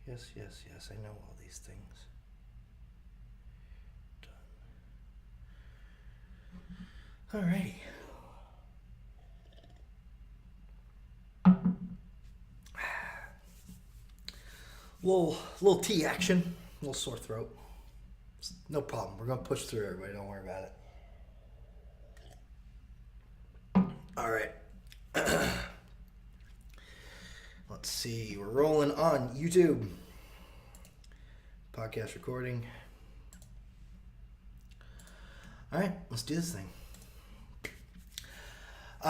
Yes, yes, yes. I know all these things. Done. Alrighty. Little tea action. Little sore throat. No problem. We're gonna push through, everybody. Don't worry about it. All right. Let's see. We're rolling on YouTube. Podcast recording. All right. Let's do this thing. All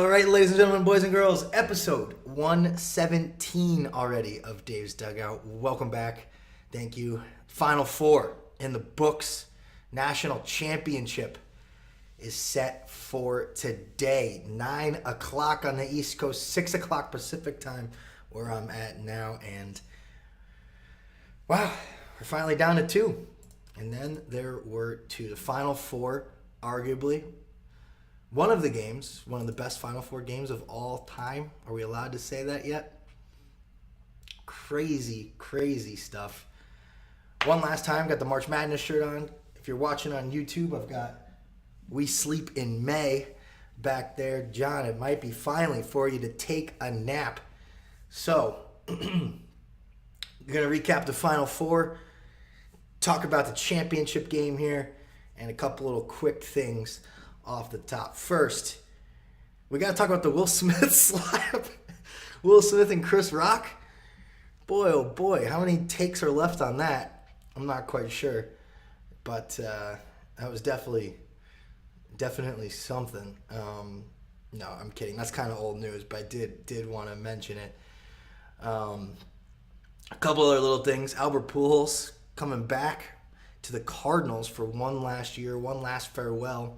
right, ladies and gentlemen, boys and girls, episode 117 already of Dave's Dugout. Welcome back. Thank you. Final four in the books. National championship is set for today. 9 o'clock on the East Coast, 6 o'clock Pacific time, where I'm at now. And wow, we're finally down to two. And then there were two. The Final Four, arguably one of the games, one of the best Final Four games of all time. Are we allowed to say that yet? Crazy, crazy stuff. One last time, got the March Madness shirt on. If you're watching on YouTube, I've got We Sleep in May back there. John, it might be finally for you to take a nap. So, I'm going to recap the Final Four, talk about the championship game here, and a couple little quick things off the top. First, we got to talk about the Will Smith slap. Will Smith and Chris Rock. Boy, oh boy, how many takes are left on that? I'm not quite sure. But that was definitely something. No, I'm kidding. That's kind of old news, but I did want to mention it. A couple other little things. Albert Pujols coming back to the Cardinals for one last year, one last farewell.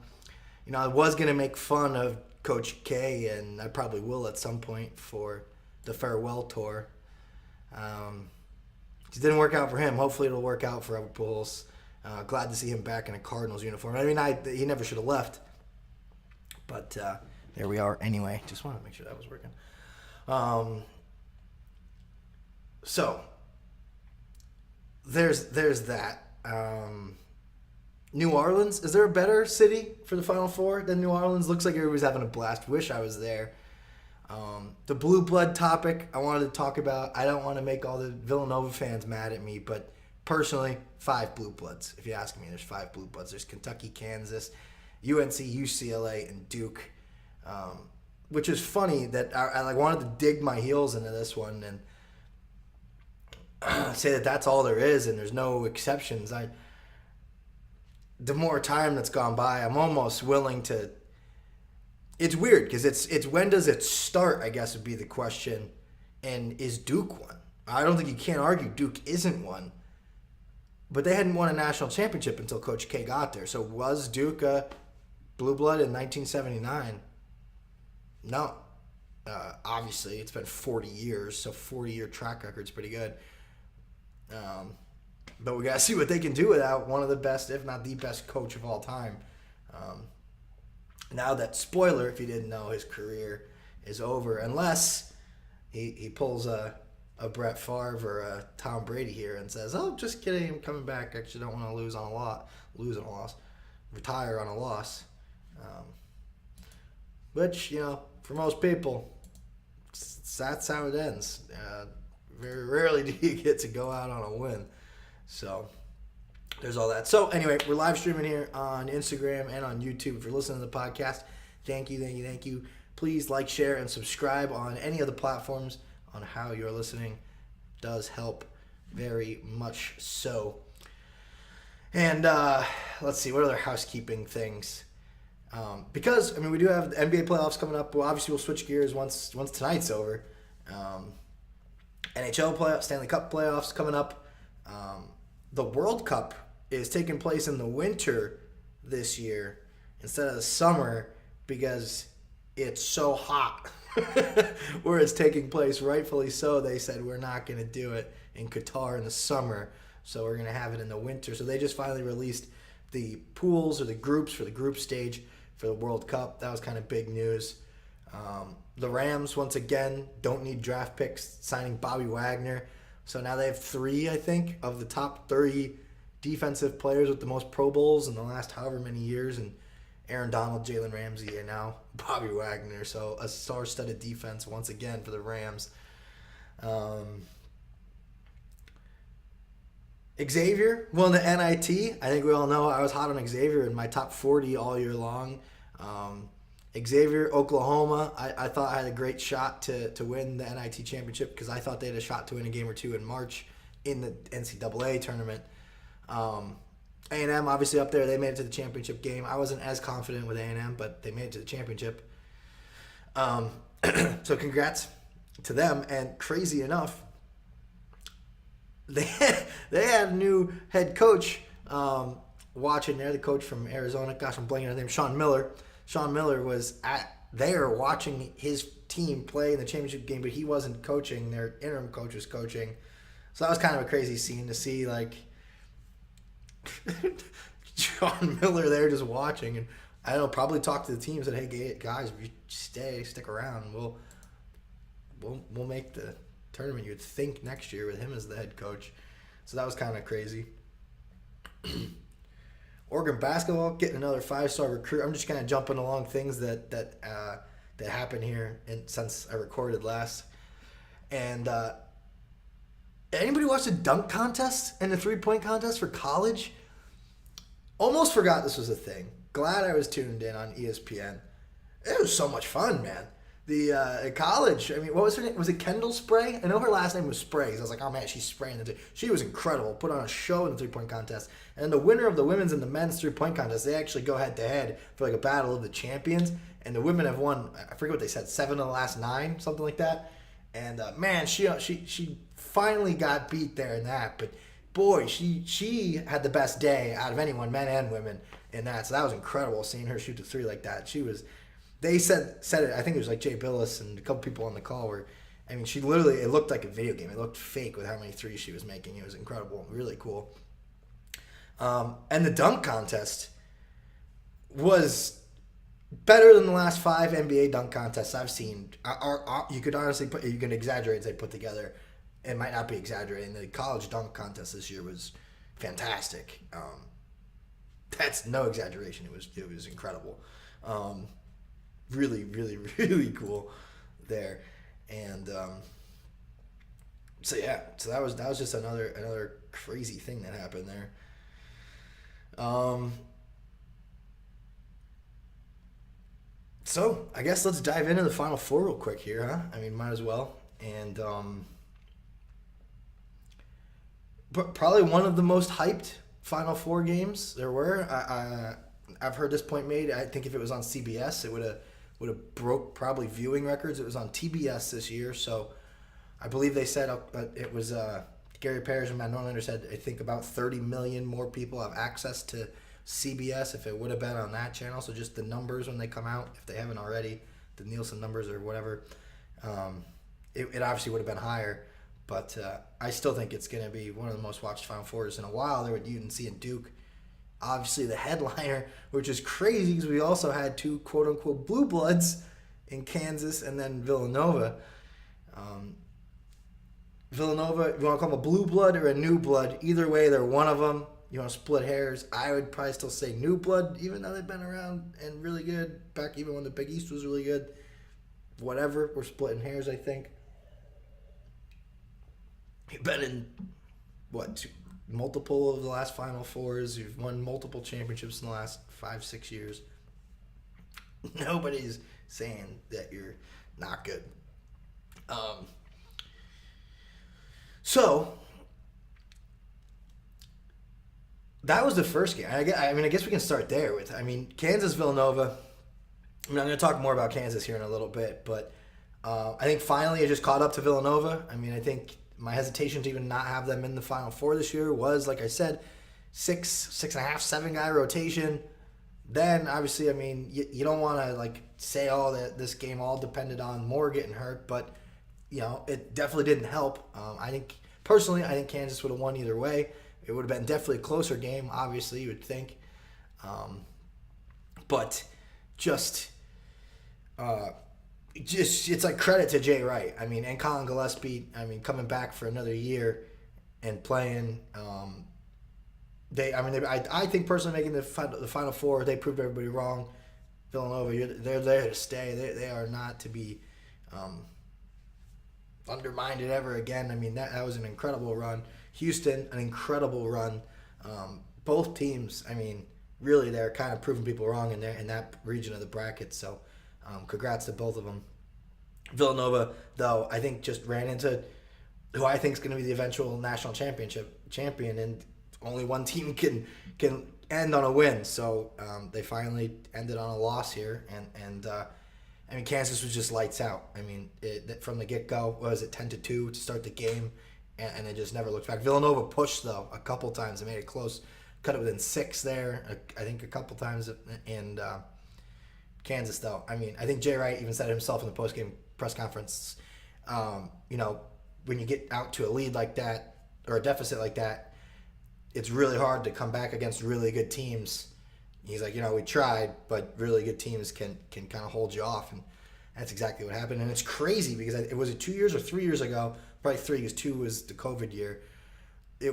You know, I was going to make fun of Coach K, and I probably will at some point for the farewell tour. It didn't work out for him. Hopefully it'll work out for Albert Pujols. Glad to see him back in a Cardinals uniform. I mean, he never should have left. But there we are anyway. Just wanted to make sure that was working. So, there's that. New Orleans, is there a better city for the Final Four than New Orleans? Looks like everybody's having a blast. Wish I was there. The blue blood topic I wanted to talk about. I don't want to make all the Villanova fans mad at me, but personally, 5 blue bloods. If you ask me, there's 5 blue bloods. There's Kentucky, Kansas, UNC, UCLA, and Duke. Which is funny that I wanted to dig my heels into this one and say that that's all there is and there's no exceptions. The more time that's gone by, I'm almost willing to. It's weird because it's when does it start, I guess would be the question. And is Duke one? I don't think you can't argue Duke isn't one. But they hadn't won a national championship until Coach K got there. So was Duke a blue blood in 1979? No. Obviously, it's been 40 years, so 40-year track record's pretty good. But we got to see what they can do without one of the best, if not the best coach of all time. Now that, spoiler, if you didn't know, his career is over. Unless he pulls a Brett Favre or a Tom Brady here and says, oh, just kidding, I'm coming back. Actually don't want to lose on a loss. Retire on a loss. Which, you know, for most people, that's how it ends. Very rarely do you get to go out on a win. So there's all that. So anyway, we're live streaming here on Instagram and on YouTube. If you're listening to the podcast, thank you. Please like, share, and subscribe on any of the platforms on how you're listening. Does help very much so. And let's see, what other housekeeping things? Because, I mean, we do have the NBA playoffs coming up. Well, obviously, we'll switch gears once tonight's over. NHL playoffs, Stanley Cup playoffs coming up. The World Cup is taking place in the winter this year instead of the summer because it's so hot where it's taking place. Rightfully so, they said we're not going to do it in Qatar in the summer, so we're going to have it in the winter. So they just finally released the pools or the groups for the group stage for the World Cup. That was kind of big news. The Rams, once again, don't need draft picks, signing Bobby Wagner. So now they have 3, I think, of the top 30 defensive players with the most Pro Bowls in the last however many years. And Aaron Donald, Jalen Ramsey, and now Bobby Wagner. So a star-studded defense once again for the Rams. Xavier won the NIT. I think we all know I was hot on Xavier in my top 40 all year long. Xavier, Oklahoma, I thought I had a great shot to win the NIT championship because I thought they had a shot to win a game or two in March in the NCAA tournament. A&M obviously up there, they made it to the championship game. I wasn't as confident with A&M, but they made it to the championship. So congrats to them. And crazy enough, they had a new head coach watching there, the coach from Arizona. Gosh, I'm blanking on his name, Sean Miller. Sean Miller was there watching his team play in the championship game, but he wasn't coaching. Their interim coach was coaching. So that was kind of a crazy scene to see, like, Sean Miller there just watching. And I don't know, probably talk to the team and said, hey, guys, if you stick around, we'll make the tournament. You'd think next year with him as the head coach. So that was kind of crazy. Oregon basketball getting another 5-star recruit. I'm just kind of jumping along things that happened here since I recorded last. And anybody watch the dunk contest and the 3-point contest for college? Almost forgot this was a thing. Glad I was tuned in on ESPN. It was so much fun, man. The college, I mean, what was her name? Was it Kendall Spray? I know her last name was Spray. I was like, oh man, she's spraying the She was incredible. Put on a show in the 3-point contest. And the winner of the women's and the men's 3-point contest, they actually go head to head for like a battle of the champions. And the women have won, I forget what they said, 7 of the last 9, something like that. And man, she finally got beat there in that. But boy, she had the best day out of anyone, men and women, in that. So that was incredible seeing her shoot the 3 like that. She was. They said it, I think it was like Jay Billis and a couple people on the call where, I mean, she literally, it looked like a video game. It looked fake with how many threes she was making. It was incredible, really cool. And the dunk contest was better than the last 5 NBA dunk contests I've seen. You could honestly you can exaggerate and say put together. It might not be exaggerating. The college dunk contest this year was fantastic. That's no exaggeration. It was incredible. Really, really, really cool there. And so that was just another crazy thing that happened there. So I guess let's dive into the Final Four real quick here, huh? I mean, might as well. And but probably one of the most hyped Final Four games there were. I've heard this point made. I think if it was on CBS, it would have broke probably viewing records. It was on TBS this year, so I believe they said it was Gary Parrish and Matt Norlander said I think about 30 million more people have access to CBS if it would have been on that channel. So just the numbers when they come out, if they haven't already, the Nielsen numbers or whatever, it obviously would have been higher. But I still think it's going to be one of the most watched Final Fours in a while. There with UNC and Duke. Obviously the headliner, which is crazy because we also had 2 quote-unquote blue bloods in Kansas and then Villanova. Villanova, you want to call them a blue blood or a new blood? Either way, they're one of them. You want to split hairs? I would probably still say new blood, even though they've been around and really good. Back even when the Big East was really good. Whatever, we're splitting hairs, I think. You've been in, multiple of the last Final Fours. You've won multiple championships in the last 5-6 years. Nobody's saying that you're not good. So that was the first game. I guess we can start there with. Kansas Villanova. I'm going to talk more about Kansas here in a little bit, but I think finally it just caught up to Villanova. I think my hesitation to even not have them in the Final Four this year was, like I said, 6.5, 7-guy rotation. Then, obviously, you don't want to, say, that this game all depended on Moore getting hurt, but, it definitely didn't help. I think Kansas would have won either way. It would have been definitely a closer game, obviously, you would think. But just just it's like credit to Jay Wright. I mean, and Colin Gillespie. I mean, coming back for another year and playing. I think personally making the Final Four, they proved everybody wrong. Villanova, they're there to stay. They are not to be undermined ever again. I mean, that was an incredible run. Houston, an incredible run. Both teams, I mean, really they're kind of proving people wrong in that region of the bracket. So, congrats to both of them. Villanova, though, I think just ran into who I think is going to be the eventual national champion, and only one team can end on a win. So they finally ended on a loss here, and I mean, Kansas was just lights out. I mean, from the get-go, was it 10-2 to start the game, and they just never looked back. Villanova pushed, though, a couple times. They made it close, cut it within 6 there, I think a couple times. And Kansas, though, I mean, I think Jay Wright even said it himself in the post-game press conference, when you get out to a lead like that or a deficit like that, it's really hard to come back against really good teams. He's like, we tried, but really good teams can kind of hold you off, and that's exactly what happened. And it's crazy because it was 2 years or 3 years ago, probably 3 because 2 was the COVID year.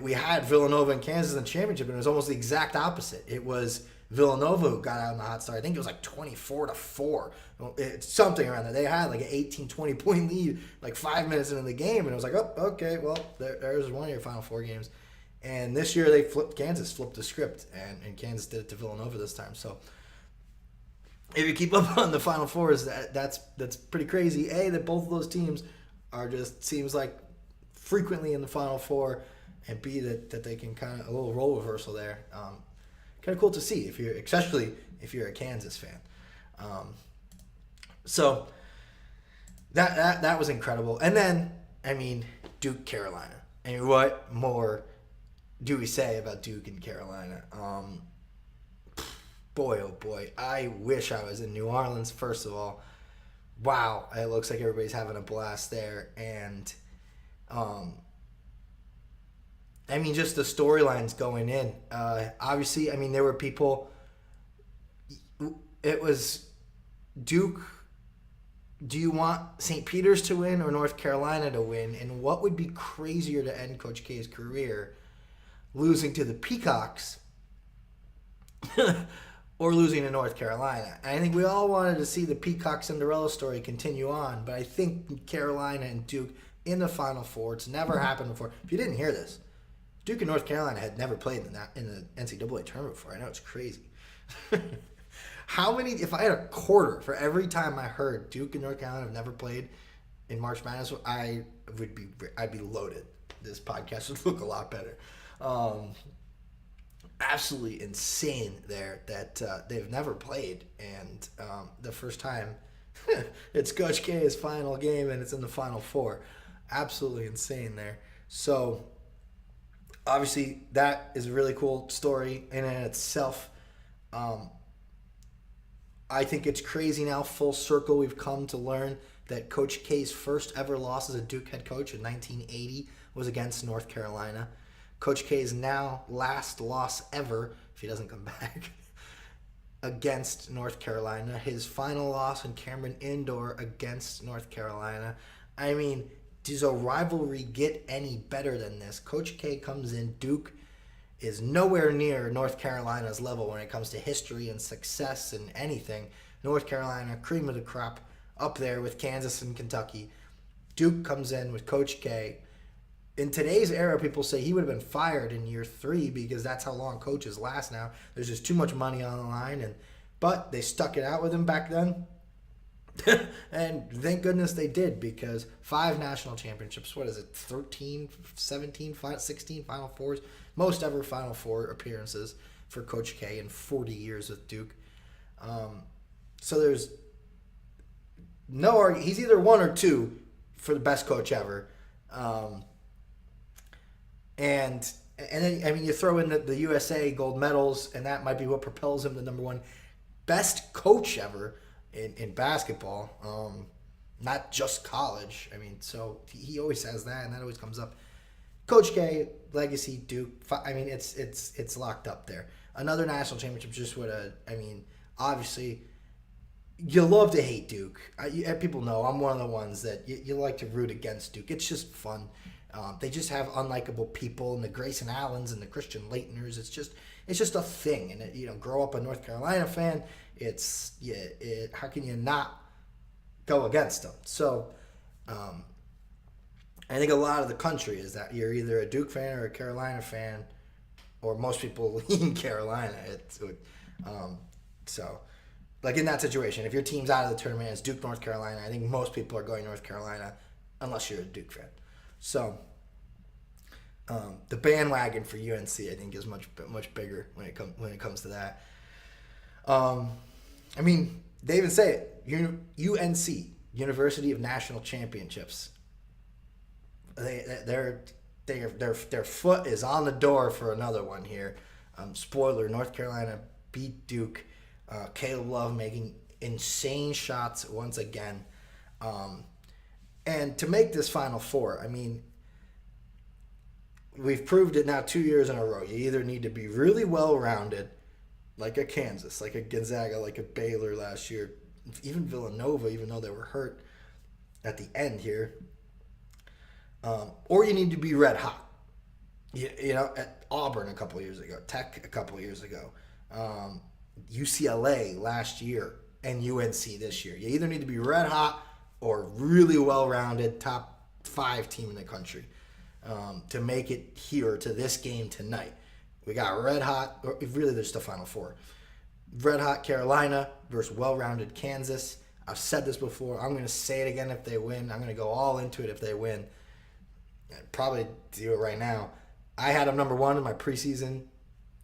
We had Villanova and Kansas in the championship, and it was almost the exact opposite. It was Villanova who got out in the hot start. I think it was like 24-4. It's something around there. They had like an 18, 20-point lead like 5 minutes into the game, and it was like, oh, okay, well, there's one of your Final Four games. And this year Kansas flipped the script, and Kansas did it to Villanova this time. So if you keep up on the Final Fours, that's pretty crazy. A, that both of those teams are just seems like frequently in the Final Four, and B, that they can kind of a little role reversal there. Kind of cool to see especially if you're a Kansas fan. So that was incredible. And then, I mean, Duke, Carolina. I mean, what more do we say about Duke and Carolina? Boy, oh boy, I wish I was in New Orleans, first of all. Wow, it looks like everybody's having a blast there. And, I mean, just the storylines going in. Obviously, I mean, there were people. It was Duke. Do you want St. Peter's to win or North Carolina to win? And what would be crazier to end Coach K's career? Losing to the Peacocks or losing to North Carolina. And I think we all wanted to see the Peacock Cinderella story continue on, but I think Carolina and Duke in the Final Four, it's never happened before. If you didn't hear this, Duke and North Carolina had never played in the NCAA tournament before. I know it's crazy. How many, if I had a quarter for every time I heard Duke and North Carolina have never played in March Madness, I'd be loaded. This podcast would look a lot better. Absolutely insane there that they've never played, and the first time it's Coach K's final game and it's in the Final Four. Absolutely insane there. So obviously that is a really cool story in and of itself. I think it's crazy now, full circle, we've come to learn that Coach K's first ever loss as a Duke head coach in 1980 was against North Carolina. Coach K's now last loss ever, if he doesn't come back, against North Carolina. His final loss in Cameron Indoor against North Carolina. I mean, does a rivalry get any better than this? Coach K comes in, Duke is nowhere near North Carolina's level when it comes to history and success and anything. North Carolina, cream of the crop, up there with Kansas and Kentucky. Duke comes in with Coach K. In today's era, people say he would have been fired in year 3 because that's how long coaches last now. There's just too much money on the line, but they stuck it out with him back then. And thank goodness they did, because 5 national championships, 13, 17, 16 Final Fours, most ever Final Four appearances for Coach K in 40 years with Duke. So there's no argument. He's either 1 or 2 for the best coach ever. And then, I mean, you throw in the USA gold medals, and that might be what propels him to number 1 best coach ever in basketball, not just college. I mean, so he always has that, and that always comes up. Coach K, legacy, Duke. I mean, it's locked up there. Another national championship just would have. I mean, obviously, you love to hate Duke. People know I'm one of the ones that you like to root against Duke. It's just fun. They just have unlikable people, and the Grayson Allens and the Christian Leitners. It's just a thing. And grow up a North Carolina fan. How can you not go against them? So, I think a lot of the country is that you're either a Duke fan or a Carolina fan, or most people lean Carolina. So, like in that situation, if your team's out of the tournament, it's Duke, North Carolina. I think most people are going North Carolina, unless you're a Duke fan. So, the bandwagon for UNC, I think, is much bigger when it comes to that. I mean, they even say it. UNC, University of National Championships. Their foot is on the door for another one here. Spoiler: North Carolina beat Duke. Caleb Love making insane shots once again. And to make this Final Four, I mean, we've proved it now 2 years in a row. You either need to be really well-rounded, like a Kansas, like a Gonzaga, like a Baylor last year, even Villanova, even though they were hurt at the end here, or you need to be red hot. At Auburn a couple years ago, Tech a couple years ago, UCLA last year, and UNC this year. You either need to be red hot or really well-rounded, top 5 team in the country to make it here to this game tonight. We got red hot, or really there's the Final Four. Red hot Carolina versus well-rounded Kansas. I've said this before. I'm going to say it again if they win. I'm going to go all into it if they win. I'd probably do it right now. I had them number 1 in my preseason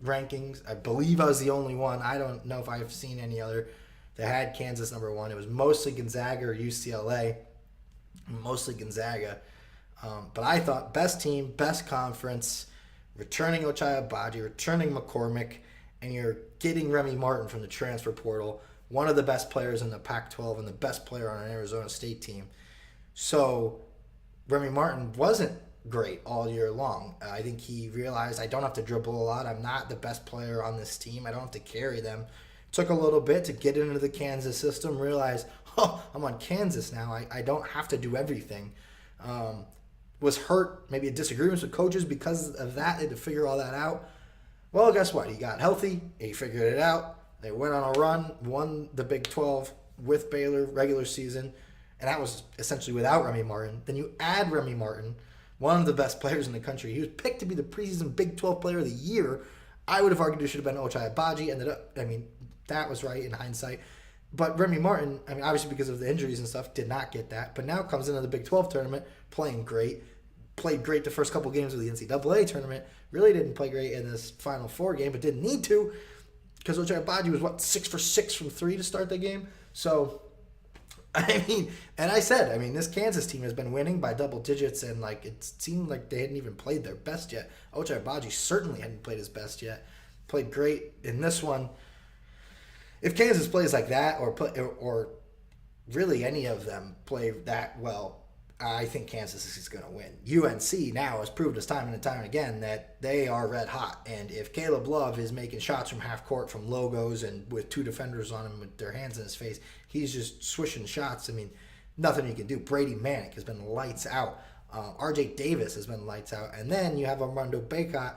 rankings. I believe I was the only one. I don't know if I've seen any other that had Kansas number 1. It was mostly Gonzaga or UCLA. Mostly Gonzaga. But I thought best team, best conference, returning Ochai Agbaji, returning McCormick, and you're getting Remy Martin from the transfer portal, one of the best players in the Pac-12 and the best player on an Arizona State team. So Remy Martin wasn't great all year long. I think he realized I don't have to dribble a lot. I'm not the best player on this team. I don't have to carry them. Took a little bit to get into the Kansas system, realize, I'm on Kansas now. I don't have to do everything. Was hurt, maybe disagreements with coaches because of that. They had to figure all that out. Well, guess what? He got healthy. He figured it out. They went on a run, won the Big 12 with Baylor regular season, and that was essentially without Remy Martin. Then you add Remy Martin, one of the best players in the country. He was picked to be the preseason Big 12 Player of the Year. I would have argued it should have been Ochai Agbaji. That was right in hindsight. But Remy Martin, obviously because of the injuries and stuff, did not get that. But now comes into the Big 12 tournament playing great. Played great the first couple games of the NCAA tournament. Really didn't play great in this Final Four game, but didn't need to because Ochai Agbaji was, 6 for 6 from 3 to start the game. So, and I said, this Kansas team has been winning by double digits, and it seemed like they hadn't even played their best yet. Ochai Agbaji certainly hadn't played his best yet. Played great in this one. If Kansas plays like that, or really any of them play that well, I think Kansas is going to win. UNC now has proved us time and time again that they are red hot. And if Caleb Love is making shots from half court from logos and with 2 defenders on him with their hands in his face, he's just swishing shots. Nothing you can do. Brady Manick has been lights out. RJ Davis has been lights out. And then you have Armando Bacot.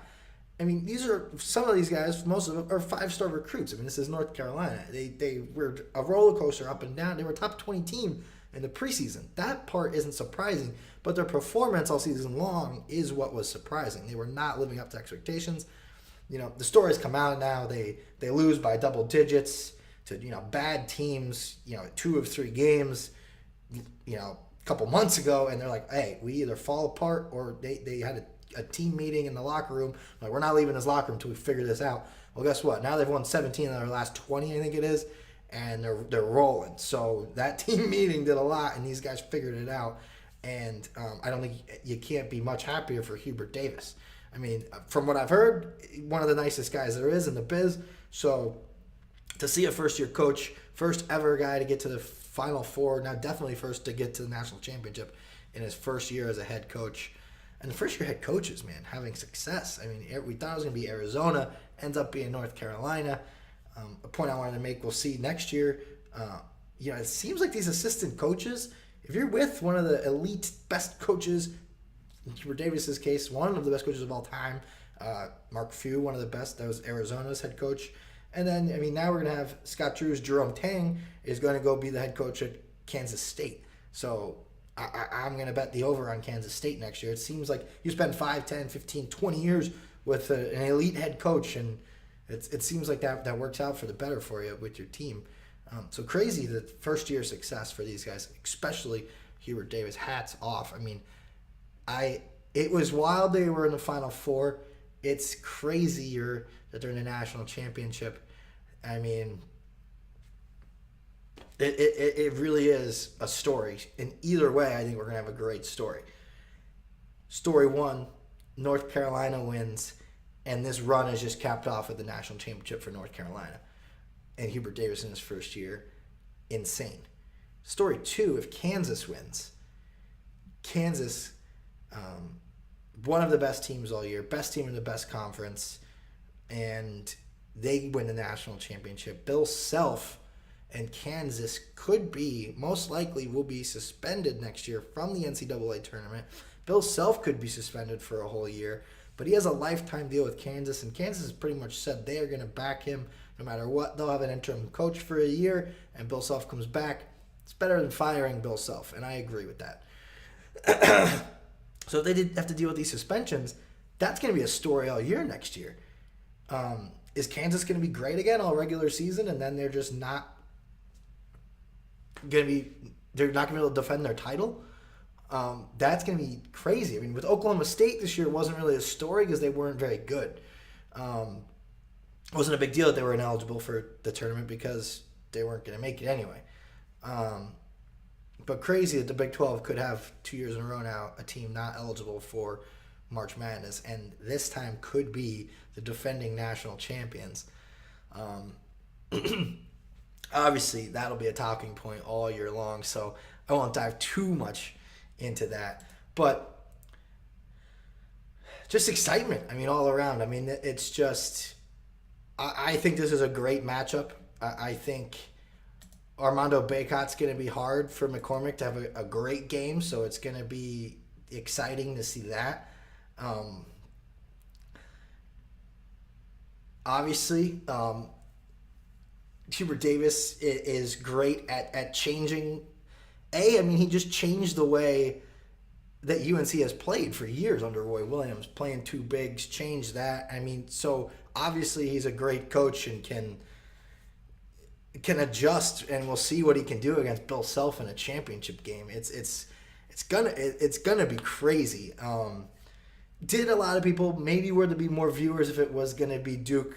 These are some of these guys, most of them are 5-star recruits. This is North Carolina. They were a roller coaster up and down. They were a top 20 team in the preseason. That part isn't surprising, but their performance all season long is what was surprising. They were not living up to expectations. The stories come out now. They lose by double digits to bad teams. 2 of 3 games. A couple months ago, and they're like, hey, we either fall apart or they had a team meeting in the locker room. We're not leaving this locker room until we figure this out. Well, guess what? Now they've won 17 of their last 20, I think it is. And they're rolling. So that team meeting did a lot, and these guys figured it out. And I don't think you can't be much happier for Hubert Davis. From what I've heard, one of the nicest guys there is in the biz. So to see a first-year coach, first ever guy to get to the Final Four, now definitely first to get to the national championship in his first year as a head coach. And the first-year head coaches, man, having success. We thought it was going to be Arizona, ends up being North Carolina. A point I wanted to make, we'll see next year. it seems like these assistant coaches, if you're with one of the elite best coaches, in Hubert Davis's case, one of the best coaches of all time, Mark Few, one of the best, that was Arizona's head coach. And then, now we're going to have Scott Drew's Jerome Tang is going to go be the head coach at Kansas State. So I'm going to bet the over on Kansas State next year. It seems like you spend 5, 10, 15, 20 years with an elite head coach, and it seems like that works out for the better for you with your team. So crazy the first year success for these guys, especially Hubert Davis. Hats off. It was wild they were in the Final Four. It's crazier that they're in the national championship. It really is a story. In either way, I think we're going to have a great story. Story one, North Carolina wins, and this run is just capped off with the national championship for North Carolina. And Hubert Davis in his first year, insane. Story two, if Kansas wins, Kansas, one of the best teams all year, best team in the best conference, and they win the national championship. Bill Self and Kansas most likely will be suspended next year from the NCAA tournament. Bill Self could be suspended for a whole year, but he has a lifetime deal with Kansas, and Kansas has pretty much said they are going to back him no matter what. They'll have an interim coach for a year, and Bill Self comes back. It's better than firing Bill Self, and I agree with that. So if they did have to deal with these suspensions, that's going to be a story all year next year. Is Kansas going to be great again all regular season, and then they're just not going to be able to defend their title? That's going to be crazy. With Oklahoma State this year, it wasn't really a story because they weren't very good. It wasn't a big deal that they were ineligible for the tournament because they weren't going to make it anyway. But crazy that the Big 12 could have 2 years in a row now a team not eligible for March Madness, and this time could be the defending national champions. Obviously, that'll be a talking point all year long, so I won't dive too much into that. But just excitement, all around. It's just, I think this is a great matchup. I think Armando Bacot's going to be hard for McCormick to have a great game, so it's going to be exciting to see that. Obviously, Hubert Davis is great at changing. He just changed the way that UNC has played for years under Roy Williams, playing two bigs, changed that. So obviously he's a great coach and can adjust, and we'll see what he can do against Bill Self in a championship game. It's gonna be crazy. Did a lot of people maybe were to be more viewers if it was gonna be Duke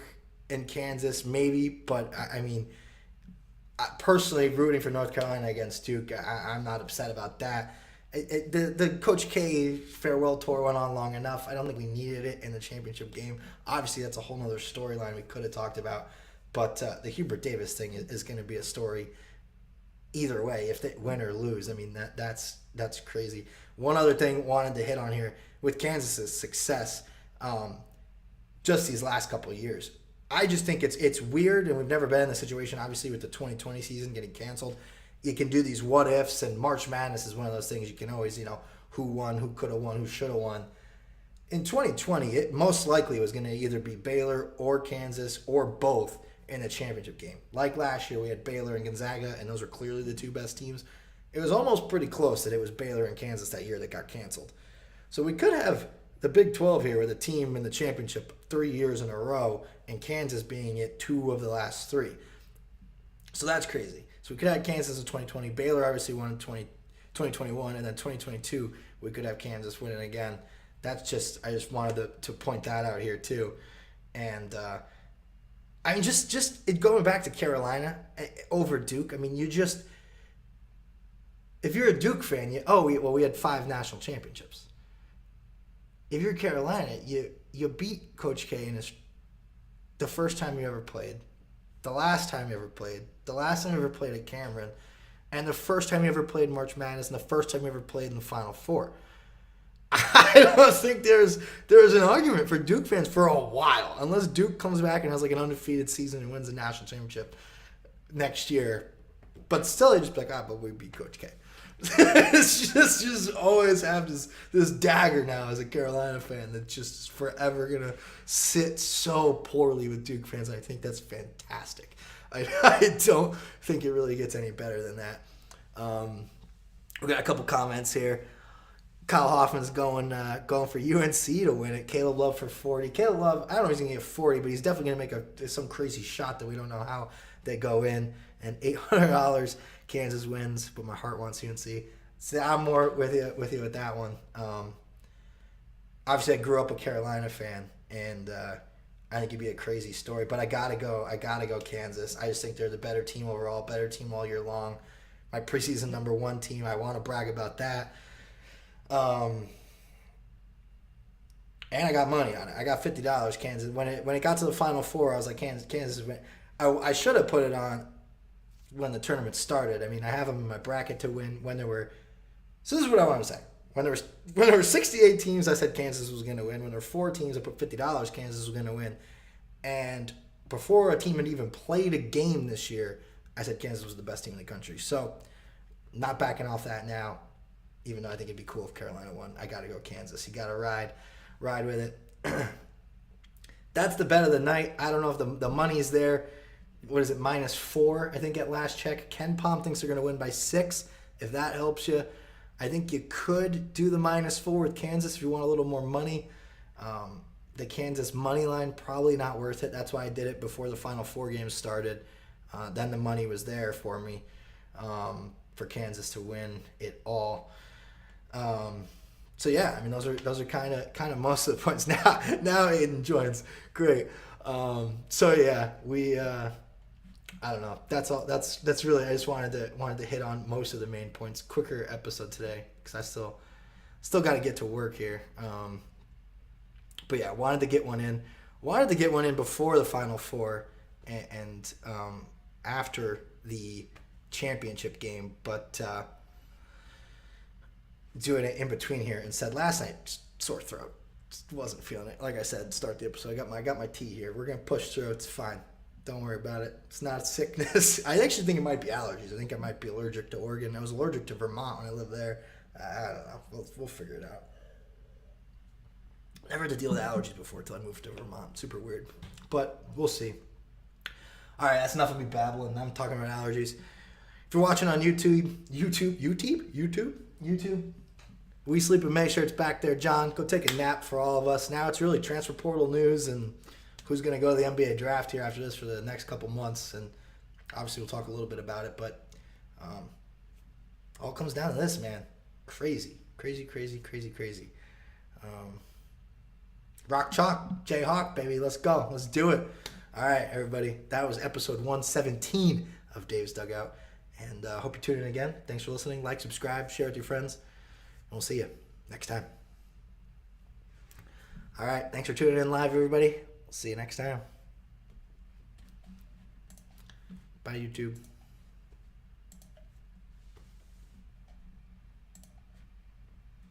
and Kansas, maybe, but personally rooting for North Carolina against Duke, I'm not upset about that. The Coach K farewell tour went on long enough. I don't think we needed it in the championship game. Obviously, that's a whole other storyline we could have talked about. But the Hubert Davis thing is going to be a story either way, if they win or lose. That's crazy. One other thing wanted to hit on here with Kansas's success, just these last couple of years. I just think it's weird, and we've never been in the situation, obviously, with the 2020 season getting canceled. You can do these what ifs, and March Madness is one of those things you can always, who won, who could have won, who should have won. In 2020, it most likely was going to either be Baylor or Kansas or both in the championship game. Like last year, we had Baylor and Gonzaga, and those were clearly the two best teams. It was almost pretty close that it was Baylor and Kansas that year that got canceled. So we could have the Big 12 here with a team in the championship 3 years in a row, and Kansas being it 2 of the last 3. So that's crazy. So we could have Kansas in 2020. Baylor obviously won in 2021, and then 2022 we could have Kansas winning again. I just wanted to point that out here too. And just going back to Carolina over Duke. If you're a Duke fan, we had 5 national championships. If you're Carolina, you beat Coach K in the first time you ever played, the last time you ever played, the last time you ever played at Cameron, and the first time you ever played March Madness, and the first time you ever played in the Final Four. I don't think there's an argument for Duke fans for a while, unless Duke comes back and has like an undefeated season and wins the national championship next year. But still, they just be like, but we beat Coach K. It's just always have this dagger now as a Carolina fan that's just forever going to sit so poorly with Duke fans. I think that's fantastic. I don't think it really gets any better than that. We got a couple comments here. Kyle Hoffman's going for UNC to win it. Caleb Love for 40. Caleb Love, I don't know if he's going to get 40, but he's definitely going to make some crazy shot that we don't know how they go in. And $800, Kansas wins, but my heart wants UNC. So I'm more with you with that one. Obviously, I grew up a Carolina fan, and I think it'd be a crazy story. But I gotta go Kansas. I just think they're the better team overall, better team all year long. My preseason number 1 team. I want to brag about that. And I got money on it. I got $50. Kansas. When it got to the Final Four, I was like, Kansas win. I should have put it on when the tournament started. I mean, I have them in my bracket to win when there were. So this is what I want to say. When there were 68 teams, I said Kansas was going to win. When there were 4 teams, I put $50. Kansas was going to win. And before a team had even played a game this year, I said Kansas was the best team in the country. So, not backing off that now. Even though I think it'd be cool if Carolina won, I got to go Kansas. You got to ride with it. That's the bet of the night. I don't know if the money's there. What is it, -4, I think, at last check. Ken Palm thinks they're going to win by 6. If that helps you, I think you could do the -4 with Kansas if you want a little more money. The Kansas money line, probably not worth it. That's why I did it before the Final Four games started. Then the money was there for me for Kansas to win it all. So yeah, I mean those are kind of most of the points. Now Aiden joins. Great. So yeah, we I don't know. That's all. That's really. I just wanted to hit on most of the main points. Quicker episode today because I still got to get to work here. But yeah, wanted to get one in. Wanted to get one in before the Final Four and after the championship game, but doing it in between here. Instead, last night, sore throat. Just wasn't feeling it. Like I said, start the episode. I got my tea here. We're gonna push through. It's fine. Don't worry about it. It's not a sickness. I actually think it might be allergies. I think I might be allergic to Oregon. I was allergic to Vermont when I lived there. I don't know. We'll figure it out. Never had to deal with allergies before until I moved to Vermont. Super weird. But we'll see. All right, that's enough of me babbling. I'm talking about allergies. If you're watching on YouTube, We Sleep in May shirt's back there. John, go take a nap for all of us. Now it's really transfer portal news and who's going to go to the NBA draft here after this for the next couple months. And obviously we'll talk a little bit about it. But all comes down to this, man. Crazy. Rock chalk, Jayhawk, baby. Let's go. Let's do it. All right, everybody. That was episode 117 of Dave's Dugout. And hope you tune in again. Thanks for listening. Like, subscribe, share with your friends. And we'll see you next time. All right. Thanks for tuning in live, everybody. We'll see you next time. Bye, YouTube.